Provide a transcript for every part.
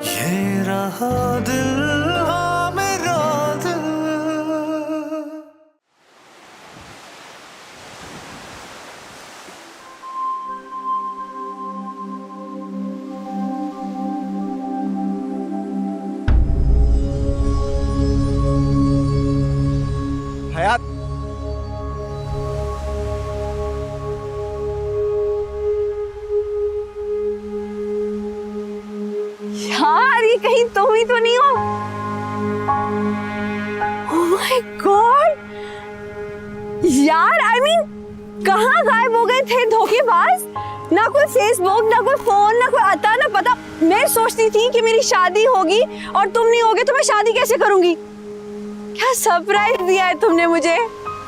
ये रहा दिल, हाँ मेरा दिल। हयात, यार ये कहीं तुम ही तो नहीं हो? ओह माय गॉड यार, आई मीन कहाँ गायब हो गए थे धोखेबाज? ना कोई फेसबुक, ना कोई फोन, ना कोई आता ना पता। मैं सोचती थी कि मेरी शादी होगी और तुम नहीं होगे तो मैं शादी कैसे करूंगी। क्या सरप्राइज दिया है तुमने मुझे।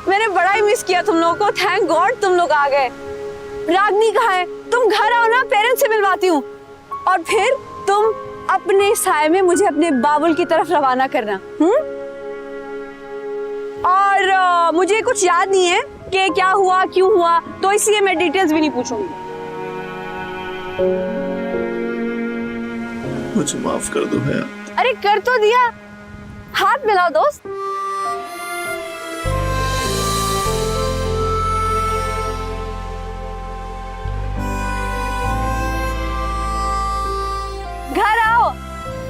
मैंने बड़ा ही मिस किया तुम लोगों को। थैंक गॉड तुम लोग आ गए। रागनी कहाँ है? तुम घर आओ ना, पेरेंट्स से मिलवाती हूँ। और फिर तुम अपने साय में मुझे अपने बाबुल की तरफ रवाना करना। और मुझे कुछ याद नहीं है कि क्या हुआ क्यों हुआ, तो इसलिए मैं डिटेल्स भी नहीं पूछूंगी। मुझे माफ कर दो हयात। अरे कर तो दिया, हाथ मिलाओ दोस्त। घर आओ,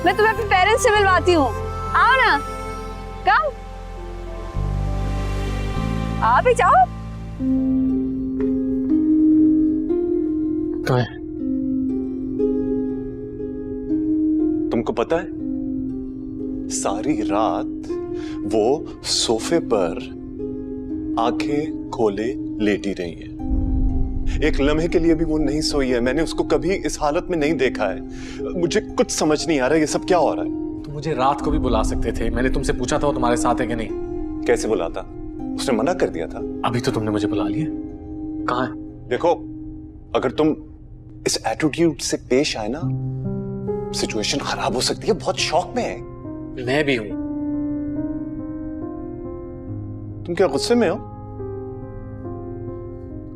मैं तुम्हें अपने पेरेंट्स से मिलवाती हूँ। आओ ना, कम आ भी जाओ। कहाँ है? तुमको पता है सारी रात वो सोफे पर आंखें खोले लेटी रही है। एक लम्हे के लिए भी वो नहीं सोई है। मैंने उसको कभी इस हालत में नहीं देखा है। मुझे कुछ समझ नहीं आ रहा है ये सब क्या हो रहा है। तुम मुझे रात को भी बुला सकते थे। मैंने तुमसे पूछा था वो तुम्हारे साथ है कि नहीं। कैसे बुलाता? उसने मना कर दिया था। अभी तो तुमने मुझे बुला लिया। कहाँ है? देखो, अगर तुम इस एटीट्यूड से पेश आए ना, सिचुएशन खराब हो सकती है। बहुत शौक में है। मैं भी हूं। तुम क्या गुस्से में हो?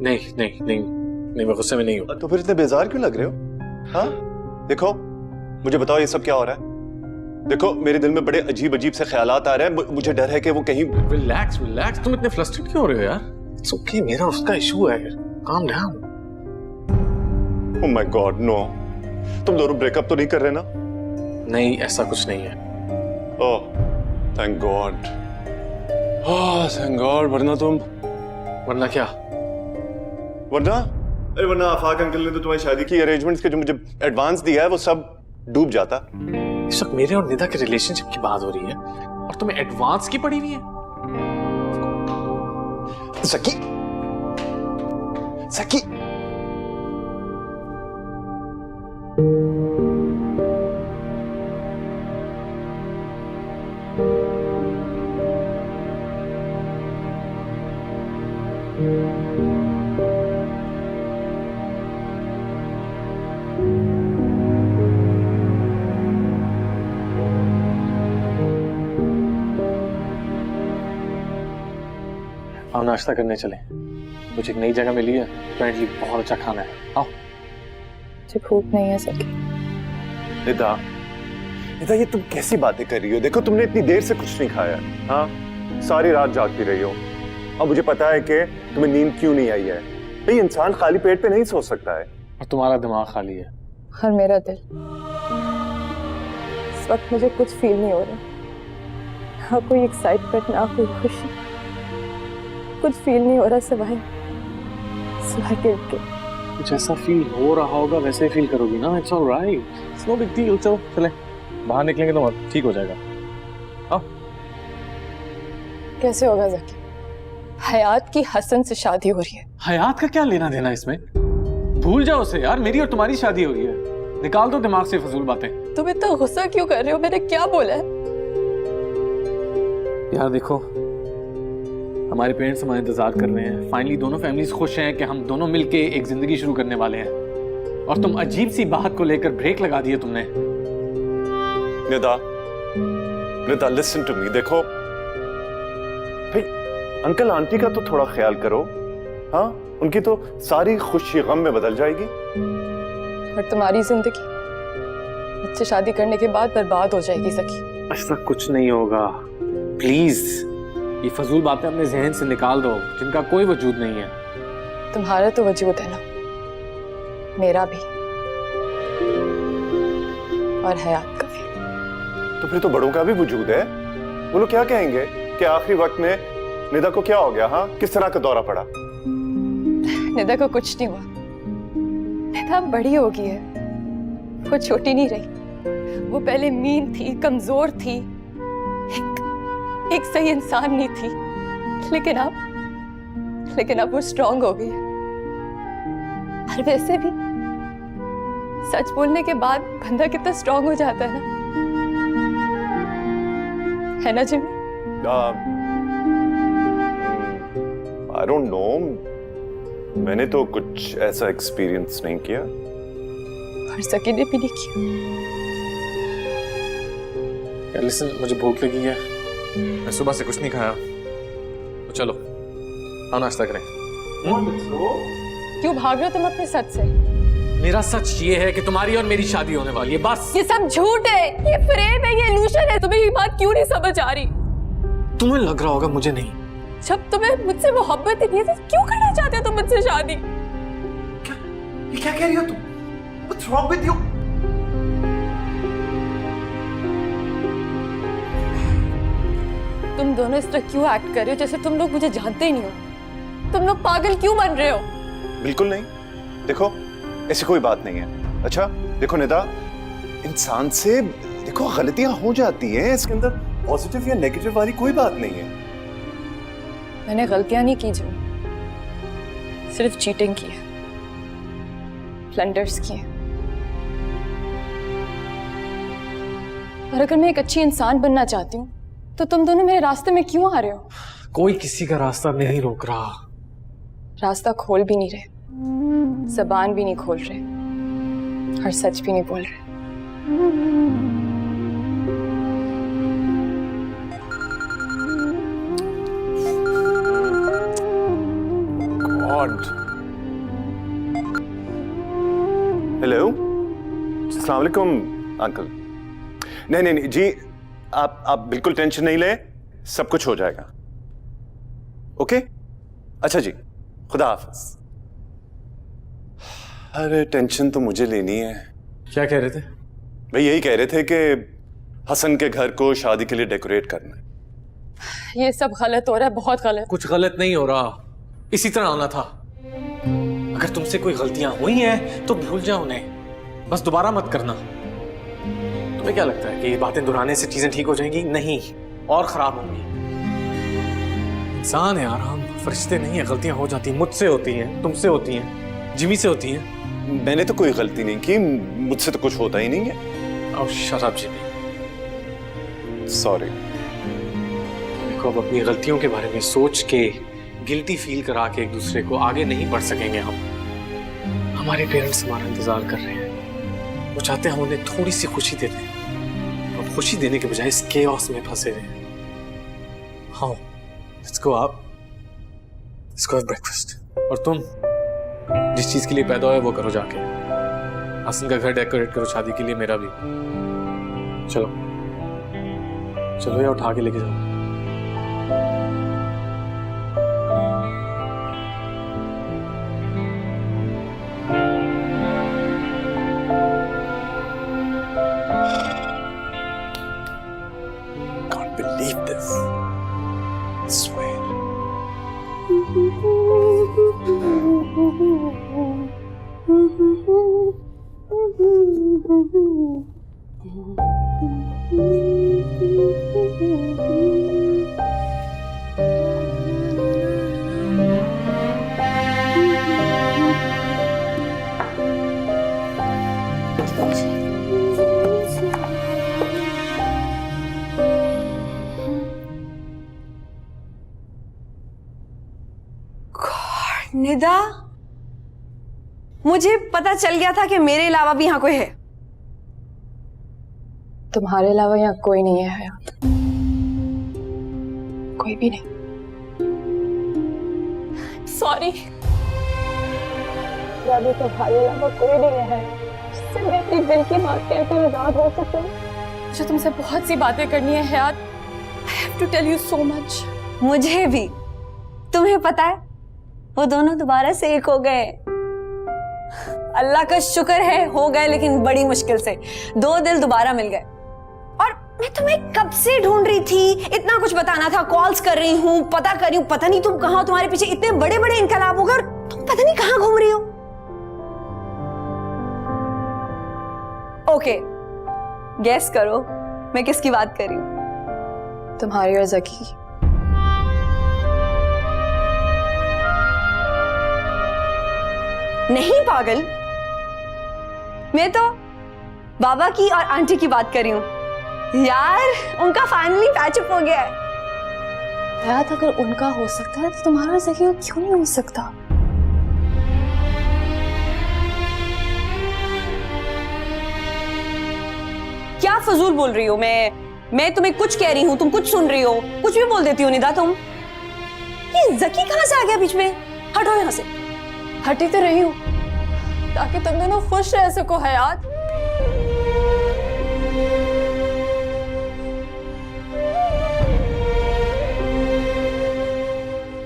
नहीं नहीं नहीं नहीं, मैं गुस्से में नहीं हूं। तो फिर इतने बेजार क्यों लग रहे हो? हाँ, देखो मुझे बताओ ये सब क्या हो रहा है। देखो मेरे दिल में बड़े अजीब अजीब से ख्यालात आ रहे हैं। मुझे डर है कि वो कहीं। रिलैक्स रिलैक्स, तुम इतने फ्रस्ट्रेट क्यों हो रहे हो यार? इट्स ओके, मेरा उसका इशू है। Calm down. Oh my god, no. तुम दोनों ब्रेकअप तो नहीं कर रहे ना? नहीं, ऐसा कुछ नहीं है। Oh thank God. Oh thank God, वरना तुम। वरना क्या? वरना अरे वरना आफाक अंकल ने तो तुम्हारी शादी की अरेंजमेंट्स के जो मुझे एडवांस दिया है वो सब डूब जाता। इस वक्त मेरे और निदा के रिलेशनशिप की बात हो रही है और तुम्हें एडवांस की पड़ी हुई है। सकी सकी, आओ नाश्ता करने चले। मुझे एक नई जगह मिली है, फ्रेंडली, बहुत अच्छा खाना है। आओ। मुझे भूख नहीं है सकी। निदा, निदा ये तुम कैसी बातें कर रही हो? देखो तुमने इतनी देर से कुछ नहीं खाया। हाँ, सारी रात जागती रही हो। और मुझे पता है कि तुम्हें नींद क्यों नहीं आई है। भाई इंसान खाली पेट पे नहीं सो सकता है। और तुम्हारा दिमाग खाली है। और मेरा दिल। इस वक्त मुझे कुछ फील नहीं हो रहा, ना कोई एक्साइटमेंट, ना कोई खुशी। कुछ फील नहीं हो रहा सिवाय गिल्ट के। कुछ ऐसा फील हो रहा होगा वैसे फील करोगी ना। It's alright, it's no big deal. चलो चले, बाहर निकलेंगे तो ठीक हो जाएगा। आओ। कैसे होगा ज़की? हयात की हसन से शादी हो रही है। हयात का क्या लेना देना इसमें? भूल जाओ उसे यार, मेरी और तुम्हारी शादी हो गई है। निकाल दो दिमाग से फजूल बातें। तुम इतना गुस्सा क्यों कर रहे हो? मैंने क्या बोला है? यार देखो, हमारे पेरेंट्स हमारा इंतजार कर रहे हैं। फाइनली दोनों फैमिलीज खुश हैं कि हम दोनों मिलके एक जिंदगी शुरू करने वाले हैं। और तुम अजीब सी बात को लेकर ब्रेक लगा दिए तुमने। Nida, Nida listen to me. देखो भाई, अंकल आंटी का तो थोड़ा ख्याल करो। हाँ, उनकी तो सारी खुशी गम में बदल जाएगी। और तुम्हारी जिंदगी मुझसे शादी करने के बाद बर्बाद हो जाएगी सखी। ऐसा कुछ नहीं होगा, प्लीज ये फजूल बातें अपने जहन से निकाल दो जिनका कोई वजूद नहीं है। तुम्हारा तो वजूद है ना, मेरा भी, और हयात का भी। तो फिर तो बड़ों का भी वजूद है। वो लोग क्या कहेंगे कि आखिरी वक्त में निदा को क्या हो गया? हाँ, किस तरह का दौरा पड़ा? निदा को कुछ नहीं हुआ। निदा बड़ी हो गई है, वो छोटी नहीं रही। वो पहले मीन थी, कमजोर थी, एक सही इंसान नहीं थी, लेकिन अब वो स्ट्रांग हो गई है। और वैसे भी सच बोलने के बाद बंदा कितना स्ट्रांग हो जाता है ना जिमी? आई डोंट नो, मैंने तो कुछ ऐसा एक्सपीरियंस नहीं किया। और सकी ने भी नहीं किया। यार लिसन, मुझे भूख लगी है, मैं सुबह से कुछ नहीं खाया, तो चलो आओ नाश्ता करें। क्यों भाग रहे हो तुम अपने सच से? मेरा सच ये है कि तुम्हारी और मेरी शादी होने वाली है, बस। ये सब झूठ है, ये फ्रेम है, ये इल्यूशन है। तुम्हें ये बात क्यों नहीं समझ आ रही? तुम्हें लग रहा होगा, मुझे नहीं। जब तुम्हें मुझसे मोहब्बत ही नहीं है तो क्यों करना चाहते हो तुम मुझसे शादी? ये क्या कह रही हो तुम? What's wrong with you? तुम दोनों इस तरह क्यों एक्ट कर रहे हो जैसे तुम लोग मुझे जानते ही नहीं हो? तुम लोग पागल क्यों बन रहे हो? बिल्कुल नहीं, देखो ऐसी कोई बात नहीं है। अच्छा देखो निदा, इंसान से देखो गलतियां हो जाती हैं, इसके अंदर पॉजिटिव या नेगेटिव वाली कोई बात नहीं है। मैंने गलतियां नहीं की जी, सिर्फ चीटिंग की है, ब्लंडर्स किए। और अगर मैं एक अच्छी इंसान बनना चाहती हूँ तो तुम दोनों मेरे रास्ते में क्यों आ रहे हो? कोई किसी का रास्ता नहीं रोक रहा। रास्ता खोल भी नहीं रहे, जबान भी नहीं खोल रहे, और सच भी नहीं बोल रहे। हेलो, अस्सलाम वालेकुम अंकल। नहीं जी, आप बिल्कुल टेंशन नहीं ले, सब कुछ हो जाएगा। ओके, अच्छा जी, खुदा हाफिज। अरे टेंशन तो मुझे लेनी है। क्या कह रहे थे? भाई यही कह रहे थे कि हसन के घर को शादी के लिए डेकोरेट करना है। ये सब गलत हो रहा है, बहुत गलत। कुछ गलत नहीं हो रहा, इसी तरह होना था। अगर तुमसे कोई गलतियां हुई हैं तो भूल जाओ उन्हें, बस दोबारा मत करना। तुम्हें क्या लगता है कि ये बातें दोहराने से चीजें ठीक हो जाएंगी? नहीं, और खराब होंगी। इंसान है यार, हम फरिश्ते नहीं है, गलतियां हो जाती हैं, मुझसे होती हैं, तुमसे होती हैं, जिमी से होती हैं। मैंने तो कोई गलती नहीं की, मुझसे तो कुछ होता ही नहीं है। अब शट अप जिमी, सॉरी। देखो अब अपनी गलतियों के बारे में सोच के गिल्टी फील करा के एक दूसरे को आगे नहीं बढ़ सकेंगे हम। हमारे पेरेंट्स हमारा इंतजार कर रहे हैं, वो चाहते हैं हम उन्हें थोड़ी सी खुशी दे दें, और खुशी देने के बजाय इस केओस में फंसे हुए हैं। हाँ, let's go up, let's go have breakfast. और तुम जिस चीज के लिए पैदा हुए वो करो जाके। हसन का घर डेकोरेट करो शादी के लिए, मेरा भी। चलो चलो, या उठा के लेके जाओ। Believe this. I swear. Nida, मुझे पता चल गया था कि मेरे अलावा भी यहाँ कोई है। तुम्हारे अलावा यहाँ कोई नहीं है हयात, कोई भी नहीं। सॉरी, तुम्हारे अलावा कोई नहीं है। कैसे मैं अपनी दिल की बात कहकर आजाद हो सकता हूँ? मुझे तुमसे बहुत सी बातें करनी है हयात। I have to tell you so much. मुझे भी। तुम्हें पता है वो दोनों दोबारा से एक हो गए। अल्लाह का शुक्र है हो गए, लेकिन बड़ी मुश्किल से। दो दिल दोबारा मिल गए। और मैं तुम्हें कब से ढूंढ रही थी, इतना कुछ बताना था, कॉल्स कर रही हूँ, पता कर रही हूँ, पता नहीं तुम कहाँ हो, तुम्हारे पीछे इतने बड़े बड़े इनकलाब हो गए और तुम पता नहीं कहाँ घूम रही हो। ओके, गेस करो मैं किसकी बात कर रही हूँ। तुम्हारी और जकी की। नहीं पागल, मैं तो बाबा की और आंटी की बात कर रही हूँ। यार उनका फाइनली पैचअप हो गया है। याद अगर उनका हो सकता है तो तुम्हारा जकी का क्यों नहीं हो सकता? क्या फजूल बोल रही हो? मैं तुम्हें कुछ कह रही हूँ, तुम कुछ सुन रही हो, कुछ भी बोल देती हो निदा तुम। ये जकी कहाँ से आ गया बीच में? हटो यहाँ से। हटी तो रही हूँ ताकि तुम दोनों खुश रह सको हयात।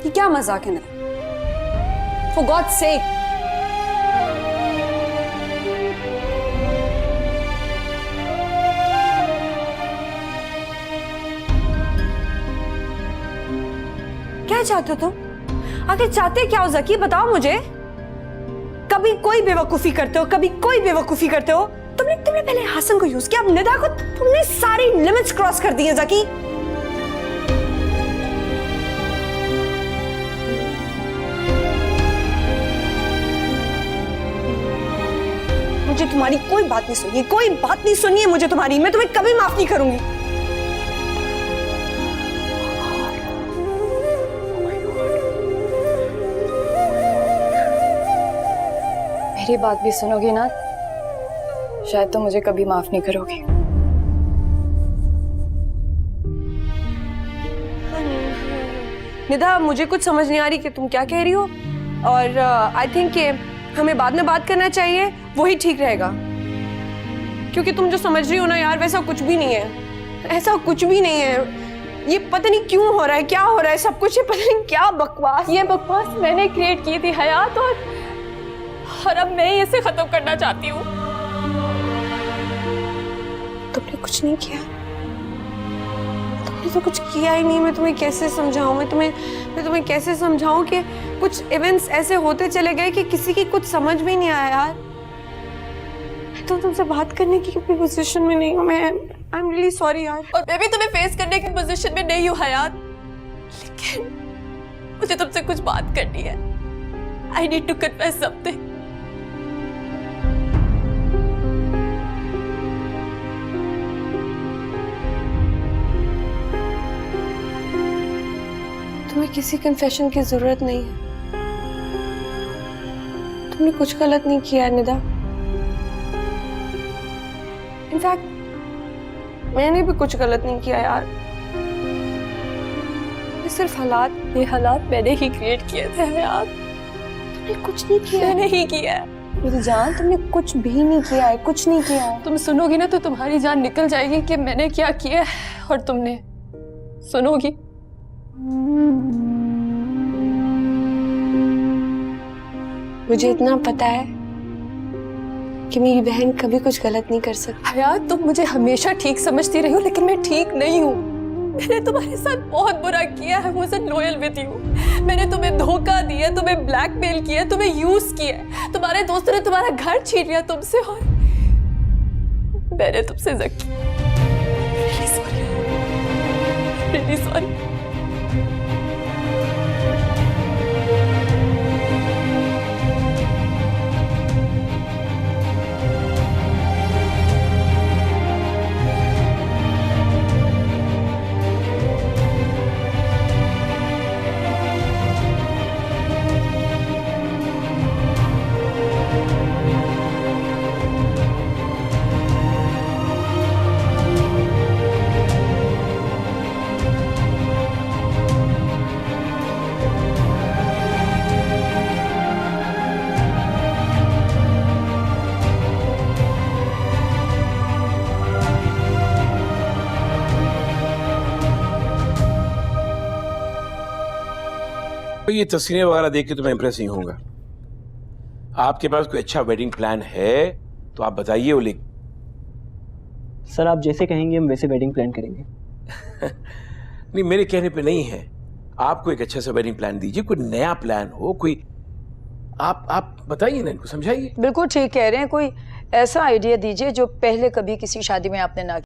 ये क्या मजाक है निदा? For God's sake। क्या चाहते हो तुम? आखिर चाहते क्या हो जकी, बताओ मुझे। कभी कोई बेवकूफी करते हो, कभी कोई बेवकूफी करते हो। तुमने पहले हसन को यूज किया, अब निदा को। तुमने सारी लिमिट्स क्रॉस कर दी है जकी। मुझे तुम्हारी कोई बात नहीं सुनिए, कोई बात नहीं सुनिए मुझे तुम्हारी। मैं तुम्हें कभी माफ नहीं करूंगी। मेरी बात भी सुनोगी ना, शायद तुम मुझे कभी माफ नहीं करोगी। निदा मुझे कुछ समझ नहीं आ रही कि तुम क्या कह रही हो, और आई थिंक कि हमें बाद में बात करना चाहिए, वही ठीक रहेगा। क्योंकि तुम जो समझ रही हो ना यार, वैसा कुछ भी नहीं है, ऐसा कुछ भी नहीं है। ये पता नहीं क्यों हो रहा है, क्या हो रहा है सब कुछ, ये पता नहीं क्या बकवास। ये बकवास मैंने क्रिएट की थी हयात, और अब मैं इसे खत्म करना चाहती हूँ। तुमने कुछ नहीं किया, तुमने तो कुछ किया ही नहीं। मैं तुम्हें कैसे समझाऊं, मैं तुम्हें कैसे समझाऊं कि कुछ इवेंट्स ऐसे होते चले गए कि किसी की कुछ समझ भी नहीं आया यार। मैं तो तुमसे बात करने की पोजीशन में नहीं हूँ। मैं आई एम रियली सॉरी यार। और मैं भी तुम्हें फेस करने की पोजीशन में नहीं हूँ हयात, लेकिन मुझे तुमसे कुछ बात करनी है। I need to confess something. तुम्हें किसी कन्फेशन की जरूरत नहीं है। तुमने कुछ गलत नहीं किया निदा। इनफैक्ट मैंने भी कुछ गलत नहीं किया यार। ये सिर्फ ये हालात मैंने ही क्रिएट किए थे यार। तुमने कुछ नहीं किया। मैंने ही किया है मेरी जान, तुमने कुछ भी नहीं किया है, कुछ नहीं किया है। तुम सुनोगी ना तो तुम्हारी जान निकल जाएगी कि मैंने क्या किया है, और तुमने सुनोगी। मुझे इतना पता है कि मेरी बहन कभी कुछ गलत नहीं कर सकती। हयात तुम मुझे हमेशा ठीक समझती रही हो, लेकिन मैं ठीक नहीं हूँ। मैंने तुम्हारे साथ बहुत बुरा किया है। मुझे लॉयल विद यू। मैंने तुम्हें धोखा दिया, तुम्हें ब्लैकमेल किया, तुम्हें यूज किया। तुम्हारे दोस्तों ने तुम्हारा घर छीन लिया तुमसे, और मैंने तुमसे जकी। Really sorry, really sorry. तो ये तस्वीरें वगैरह देख के तो मैं इंप्रेस नहीं होऊंगा। आपके पास कोई अच्छा वेडिंग प्लान है तो आप बताइए ओली। सर आप जैसे कहेंगे हम वैसे वेडिंग प्लान करेंगे। नहीं, मेरे कहने पे नहीं है, आपको एक अच्छा सा वेडिंग प्लान दीजिए, कोई नया प्लान हो, कोई आप बताइए ना, इनको समझाइए। बिल्कुल ठीक कह रहे हैं, कोई ऐसा आइडिया दीजिए जो पहले कभी किसी शादी में आपने ना किया।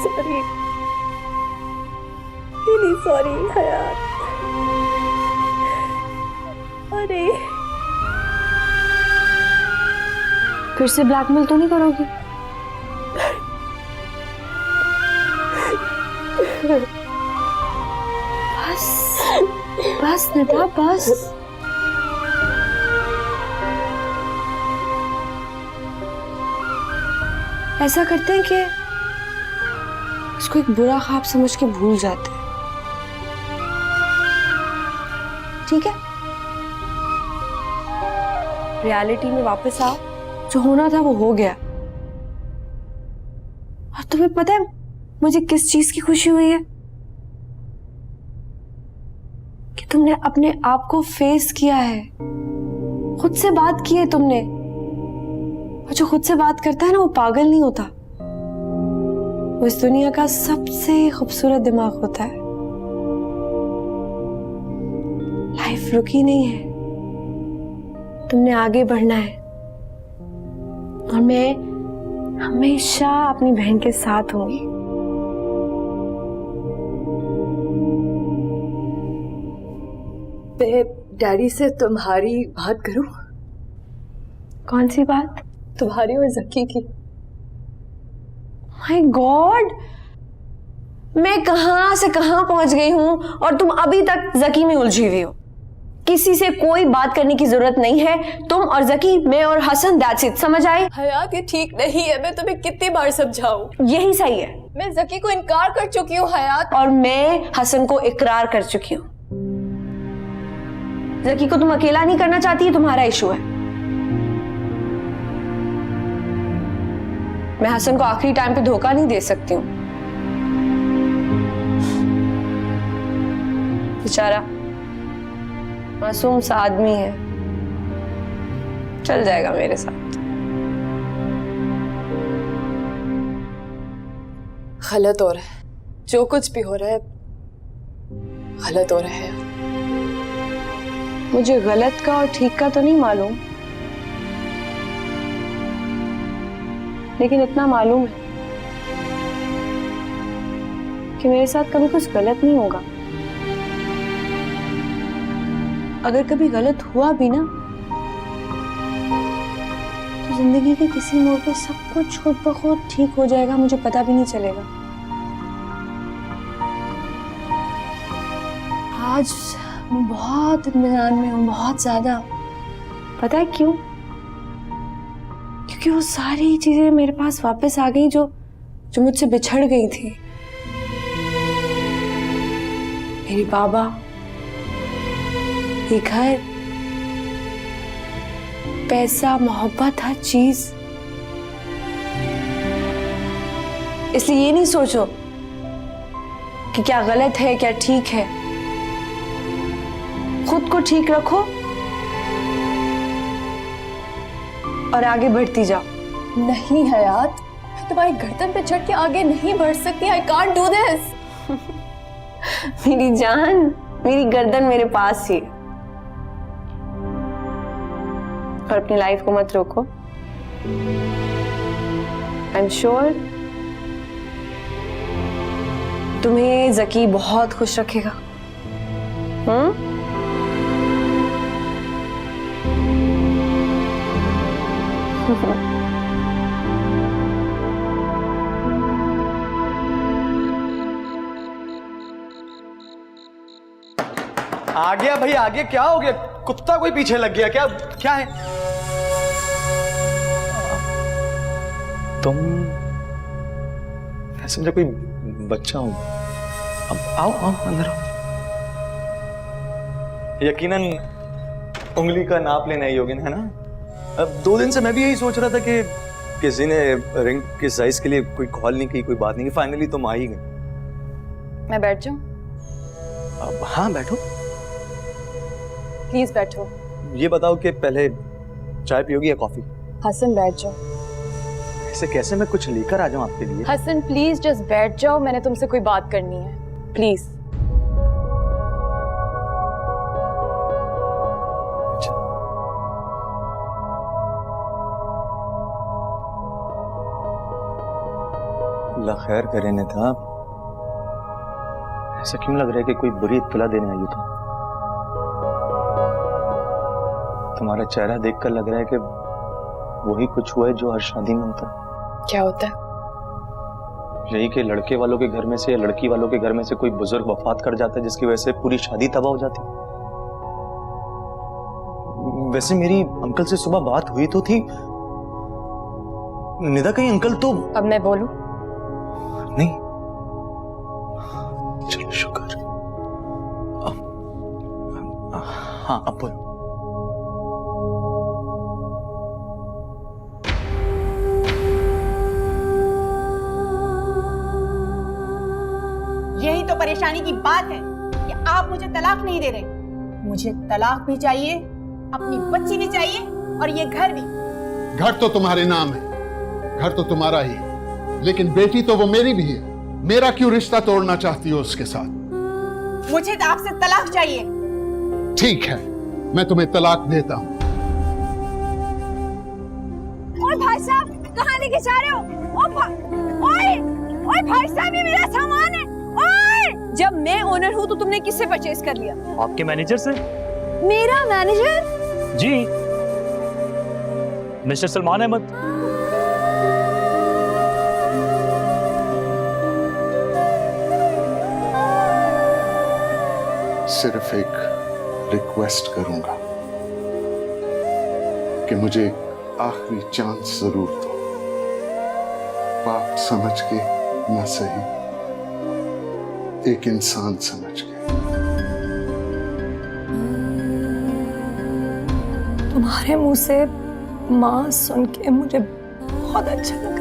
सॉरी, रियली सॉरी हयात। अरे फिर से ब्लैकमेल तो नहीं करोगी? बस बस निदा, बस। ऐसा करते हैं कि इसको एक बुरा ख्वाब समझ के भूल जाते हैं, ठीक है? रियलिटी में वापस आओ, जो होना था वो हो गया। और तुम्हें पता है मुझे किस चीज की खुशी हुई है? कि तुमने अपने आप को फेस किया है, खुद से बात की है तुमने। और जो खुद से बात करता है ना वो पागल नहीं होता, वो इस दुनिया का सबसे खूबसूरत दिमाग होता है। लाइफ रुकी नहीं है, तुमने आगे बढ़ना है। और मैं हमेशा अपनी बहन के साथ होंगी। मैं डैडी से तुम्हारी बात करूं? कौन सी बात? तुम्हारी और जक्की की। माय गॉड, मैं कहां से कहां पहुंच गई हूं और तुम अभी तक जकी में उलझी हुई हो। किसी से कोई बात करने की जरूरत नहीं है। तुम और जकी, मैं और हसन, दैट्स इट। समझ आए? हयात ये ठीक नहीं है, मैं तुम्हें कितनी बार समझाऊं? यही सही है। मैं जकी को इनकार कर चुकी हूँ हयात। और मैं हसन को इकरार कर चुकी हूँ। जकी को तुम अकेला नहीं करना चाहती, है तुम्हारा इशू है। मैं हसन को आखिरी टाइम पे धोखा नहीं दे सकती हूँ। बेचारा मासूम सा आदमी है, चल जाएगा मेरे साथ। गलत हो रहा है, जो कुछ भी हो रहा है गलत हो रहा है। मुझे गलत का और ठीक का तो नहीं मालूम, लेकिन इतना मालूम है कि मेरे साथ कभी कुछ गलत नहीं होगा। अगर कभी गलत हुआ भी ना, तो जिंदगी के किसी मोड़ पे सब कुछ खुद ब खुद ठीक हो जाएगा, मुझे पता भी नहीं चलेगा। आज मैं बहुत इत्मीनान में हूँ, बहुत ज्यादा। पता है क्यों? क्योंकि वो सारी चीजें मेरे पास वापस आ गई जो मुझसे बिछड़ गई थी। मेरे बाबा, ये घर, पैसा, मोहब्बत, हर चीज। इसलिए ये नहीं सोचो कि क्या गलत है क्या ठीक है। खुद को ठीक रखो और आगे बढ़ती जाओ। नहीं हयात, मैं तुम्हारी गर्दन पे चढ़ के आगे नहीं बढ़ सकती। I can't do this. मेरी जान, मेरी गर्दन मेरे पास ही। और अपनी लाइफ को मत रोको। आई एम श्योर तुम्हें जकी बहुत खुश रखेगा। आ गया भाई, आ गया। क्या हो गया? कुत्ता कोई पीछे लग गया क्या? क्या है? तुम, मैं समझा कोई बच्चा हूं। अब आओ आओ अंदर आओ। यकीनन उंगली का नाप लेना ही होगा, है ना? अब 2 दिन से मैं भी यही सोच रहा था कि किसी ने रिंग के साइज के लिए कोई कॉल नहीं की, कोई बात नहीं की। फाइनली तुम आ ही गए। मैं बैठ जाऊं? अब हाँ बैठो। प्लीज बैठो। ये बताओ कि पहले चाय पियोगी या कॉफी? हसन बैठ जाओ। ऐसे कैसे मैं कुछ लेकर आ जाऊं आपके लिए? हसन प्लीज जस्ट बैठ जाओ, मैंने तुमसे कोई बात करनी है, प्लीज। अच्छा। अल्लाह खैर करे नेता। ऐसा क्यों लग रहा है कि कोई बुरी इत्तला देने आई हो तुम? तुम्हारा चेहरा देखकर लग रहा है कि वही कुछ हुआ है जो हर शादी में होता है। क्या होता है? यही कि लड़के वालों के घर में से या लड़की वालों के घर में से कोई बुजुर्ग वफात कर जाता है, जिसकी वजह से पूरी शादी तबाह हो जाती है। वैसे मेरी अंकल से सुबह बात हुई तो थी। निदा कहीं अंकल तो... अब मैं बोलूं? नहीं, चलो शुक्र। हाँ अब बोलो। यही तो परेशानी की बात है कि आप मुझे तलाक नहीं दे रहे। मुझे तलाक भी चाहिए, अपनी बच्ची भी चाहिए और ये घर भी। घर तो तुम्हारे नाम है, घर तो तुम्हारा ही है, लेकिन बेटी तो वो मेरी भी है। मेरा क्यों रिश्ता तोड़ना चाहती हो उसके साथ? मुझे तो आपसे तलाक चाहिए। ठीक है, मैं तुम्हें तलाक देता हूं। ओए भाई साहब, कहाँ लेके जा रहे हो? ओए भाई साहब, ये मेरा सामान है। ओए, जब मैं ओनर हूँ तो तुमने किससे परचेज कर लिया? आपके मैनेजर से। मेरा मैनेजर? जी, मिस्टर सलमान अहमद। सिर्फ एक रिक्वेस्ट करूंगा कि मुझे एक आखिरी चांस जरूर दो। बाप समझ के ना सही, एक इंसान समझ के। तुम्हारे मुंह से माँ सुन के मुझे बहुत अच्छा लगा।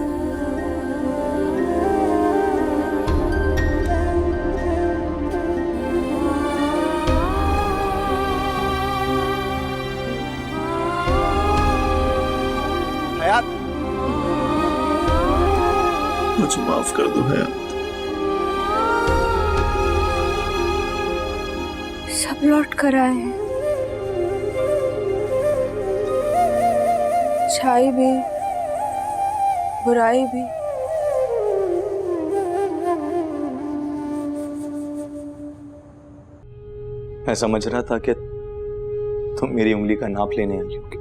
हयात, मुझे माफ कर दो हयात। सब लौट कर आए हैं, अच्छाई भी, बुराई भी। मैं समझ रहा था कि तुम मेरी उंगली का नाप लेने आई होगी।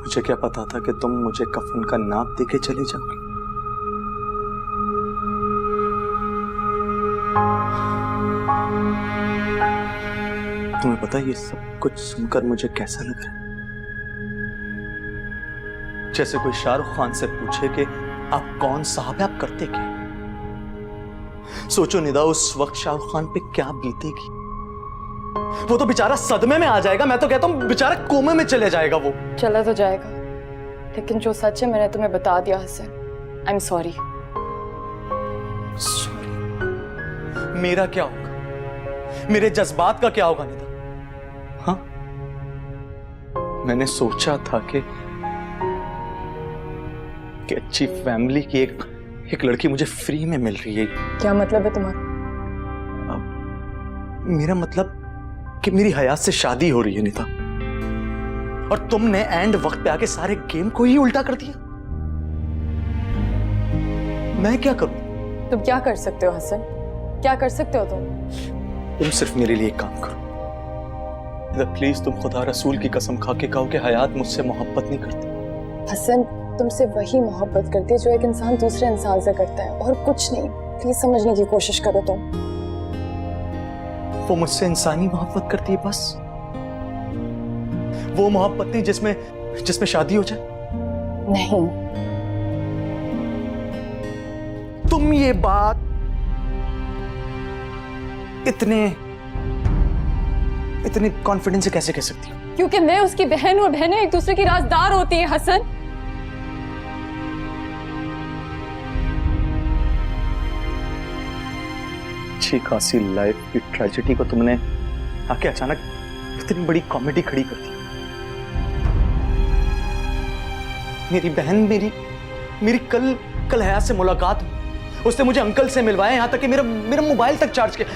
मुझे क्या पता था कि तुम मुझे कफन का नाप देके चले जाओगे। तुम्हें पता है ये सब कुछ सुनकर मुझे कैसा लग रहा है? जैसे कोई शाहरुख खान से पूछे कि आप कौन साहब है, आप करते क्या? सोचो निदा, उस वक्त शाहरुख खान पे क्या बीतेगी। वो तो बेचारा सदमे में आ जाएगा। मैं तो कहता हूं बेचारा कोमे में चले जाएगा वो। चला तो जाएगा, लेकिन जो सच है मैंने तुम्हें बता दिया हसन। I am sorry. मेरा क्या होगा? मेरे जज्बात का क्या होगा निदा? मैंने सोचा था कि अच्छी फैमिली की एक लड़की मुझे फ्री में मिल रही है। क्या मतलब है तुम्हारा? मेरा मतलब कि मेरी हयात से शादी हो रही है निता, और तुमने एंड वक्त पे आके सारे गेम को ही उल्टा कर दिया। मैं क्या करूं? तुम क्या कर सकते हो हसन? क्या कर सकते हो तुम सिर्फ मेरे लिए एक काम करो। प्लीज तुम खुदा रसूल की कसम खा के कहो कि हयात मुझसे मोहब्बत नहीं करती। हसन, तुमसे वही मोहब्बत करती है जो एक इंसान दूसरे इंसान से करता है, और कुछ नहीं। प्लीज समझने की कोशिश करो तुम। वो मुझसे इंसानी मोहब्बत करती है बस। वो मोहब्बत नहीं जिसमें शादी हो जाए। नहीं, तुम ये बात इतने कॉन्फिडेंस से कैसे कह सकती हो? क्योंकि मैं उसकी बहन और बहनें एक दूसरे की राजदार होती है हसन। अच्छी खासी लाइफ की ट्रेजेडी को तुमने आके अचानक इतनी बड़ी कॉमेडी खड़ी कर दी। मेरी बहन मेरी कल हयात से मुलाकात हुई। उसने मुझे अंकल से मिलवाया, यहां तक कि मेरा मोबाइल तक चार्ज किया,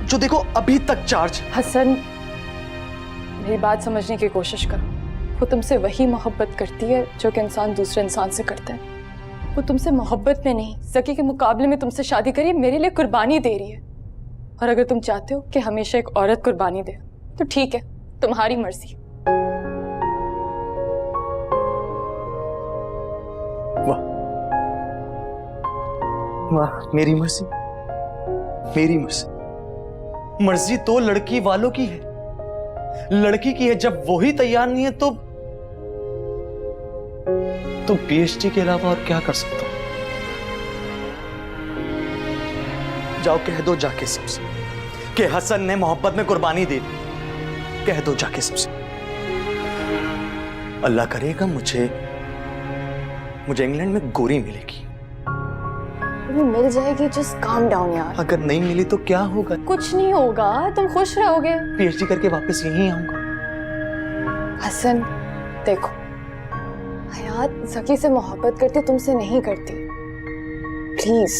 जो देखो अभी तक चार्ज। हसन, मेरी बात समझने की कोशिश करो। वो तुमसे वही मोहब्बत करती है जो कि इंसान दूसरे इंसान से करता है। वो तुमसे मोहब्बत में नहीं, ज़की के मुकाबले में तुमसे शादी करिए मेरे लिए कुर्बानी दे रही है। और अगर तुम चाहते हो कि हमेशा एक औरत कुर्बानी दे तो ठीक है, तुम्हारी मर्जी। वाह, मेरी मर्जी। मर्जी तो लड़की वालों की है, लड़की की है। जब वो ही तैयार नहीं है तो पीएचडी के अलावा और क्या कर सकता हूं? जाओ कह दो जाके सबसे कि हसन ने मोहब्बत में कुर्बानी दी। कह दो जाके सबसे। अल्लाह करेगा मुझे इंग्लैंड में गोरी मिलेगी। मिल जाएगी, जस्ट काम डाउन यार। अगर नहीं मिली तो क्या होगा? कुछ नहीं होगा, तुम खुश रहोगे। पीएचडी करके वापस यहीं आऊंगा। हसन देखो, हयात ज़की से मोहब्बत करती, तुमसे नहीं करती। प्लीज।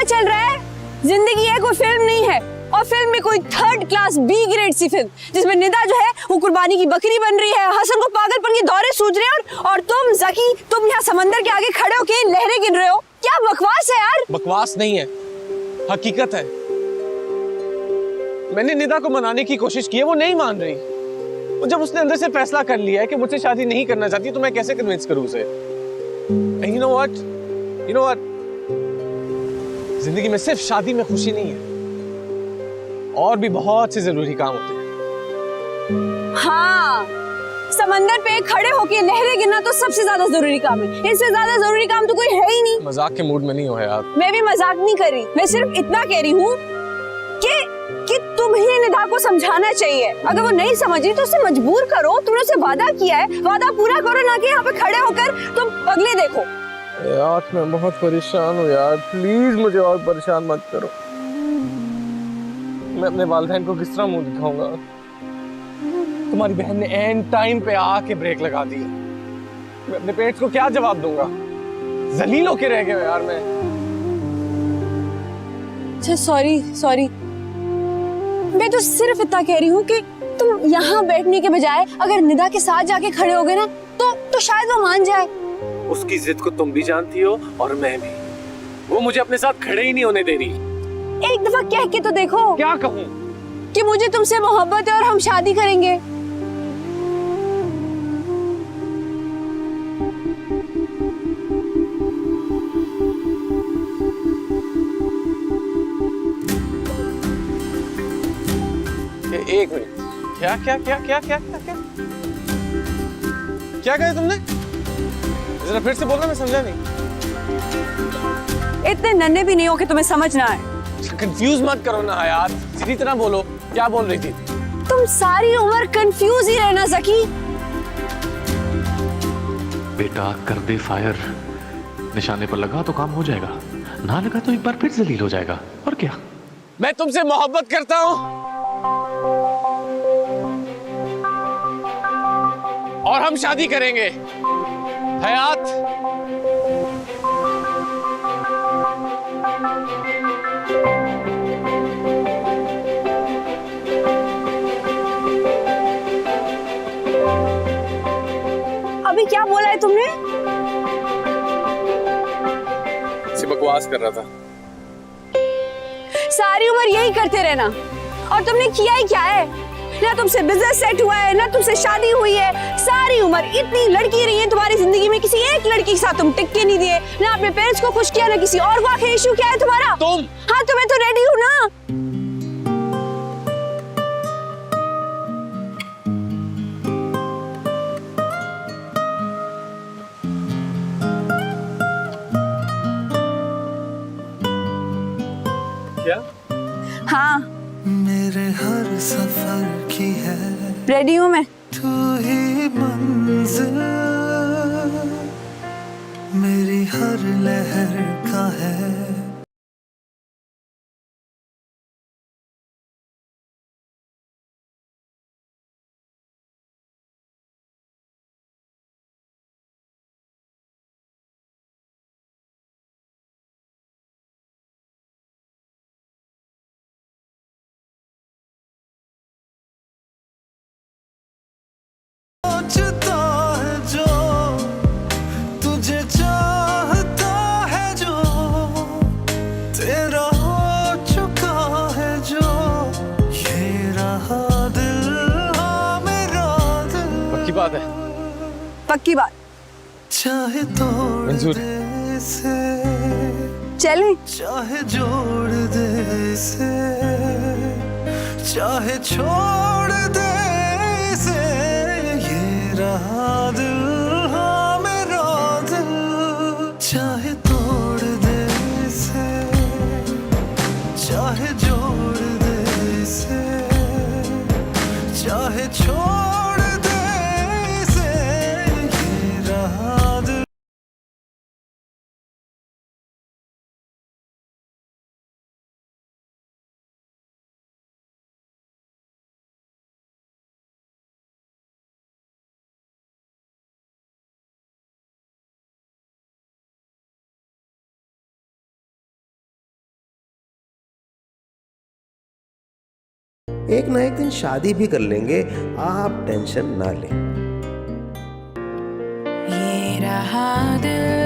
चल रहा है, जिंदगी है, कोई फिल्म नहीं है। और फिल्म में कोई 3rd क्लास B ग्रेड सी फिल्म जिसमें निदा जो है वो कुर्बानी की बकरी बन रही है, हसन को पागलपन के दौरे सूझ रहे हैं, और तुम ज़की, तुम यहाँ समंदर के आगे खड़े होके लहरें गिन रहे हो। क्या बकवास है यार। बकवास नहीं है, हकीकत है। मैंने निदा को मनाने की कोशिश की है, वो नहीं मान रही। और जब उसने अंदर से फैसला कर लिया है कि मुझसे शादी नहीं करना चाहती, तो मैं कैसे कन्विंस करूं उसे? You know what? जिंदगी में सिर्फ शादी में खुशी नहीं है, और भी बहुत से जरूरी काम होते हैं। हाँ, समंदर पे खड़े होके लहरें गिनना तो सबसे ज्यादा जरूरी काम है। इससे ज्यादा जरूरी काम तो कोई है ही नहीं। मजाक के मूड में नहीं हो यार। मैं भी मजाक नहीं कर रही, मैं सिर्फ इतना कह रही हूँ कि तुम्हें निदा को समझाना चाहिए। अगर वो नहीं समझी तो उसे मजबूर करो। तुमने उसे वादा किया है, वादा पूरा करो, ना कि यहाँ पे खड़े होकर तुम पगले देखो। यार मैं बहुत परेशान हूँ यार, प्लीज मुझे और परेशान मत करो। मैं अपने वालिदैन को किस तरह मुंह दिखाऊंगा? तुम्हारी बहन ने एंड टाइम पे आके ब्रेक लगा दी। मैं अपने पेरेंट्स को क्या जवाब दूंगा? जलील होके रह गया यार मैं। अच्छा सॉरी, मैं तो सिर्फ इतना कह रही हूँ कि तुम यहाँ बैठने के बजाय अगर निदा के साथ जाके खड़े हो गए ना, तो शायद वो मान जाए। उसकी जिद को तुम भी जानती हो और मैं भी। वो मुझे अपने साथ खड़े ही नहीं होने दे रही। एक दफा कह के तो देखो। क्या कहूँ? कि मुझे तुमसे मोहब्बत है और हम शादी करेंगे। एक मिनट, क्या क्या क्या क्या क्या क्या क्या क्या कहा तुमने? जरा फिर से बोलना, मैं समझा नहीं। इतने नन्हे भी नहीं हो कि तुम्हें समझ ना आए। कंफ्यूज मत करो ना यार, सीधी तरह बोलो, क्या बोल रही थी? तुम सारी उम्र कंफ्यूज ही रहना ज़की। बेटा कर दे फायर, निशाने पर लगा तो काम हो जाएगा, ना लगा तो एक बार फिर जलील हो जाएगा। और क्या? मैं तुमसे मोहब्बत करता हूं और हम शादी करेंगे। हयात, अभी क्या बोला है तुमने? बकवास कर रहा था। सारी उम्र यही करते रहना, और तुमने किया ही क्या है? ना तुमसे बिजनेस सेट हुआ है, ना तुमसे शादी हुई है। सारी उम्र इतनी लड़की रही है तुम्हारी जिंदगी में, किसी एक लड़की के साथ तुम टिकते नहीं दिए, ना अपने पेरेंट्स को खुश किया, ना किसी और को। आखिर इशू क्या है तुम्हारा? तुम। हाँ, तुम्हें तो रेडी हूँ ना। क्या? हाँ, मेरे हर सफर की है रेडी हूँ मैं। तू ही मंजिल, मेरी हर लहर का है। सोचता है जो तुझे चाहता है, जो तेरा हो चुका है, जो ये रहा दिल, हाँ मेरा दिल। पक्की बात है? पक्की बात। चाहे तोड़ मंजूर दे इसे, चलें? चाहे जोड़ दे इसे, चाहे छोड़ दे इसे, ये रहा दिल, हाँ मेरा दिल। चाहे तोड़ दे इसे, चाहे जोड़ दे इसे, चाहे छोड़ दे इसे, ये रहा दिल। एक ना एक दिन शादी भी कर लेंगे, आप टेंशन ना लें। ये रहा दिल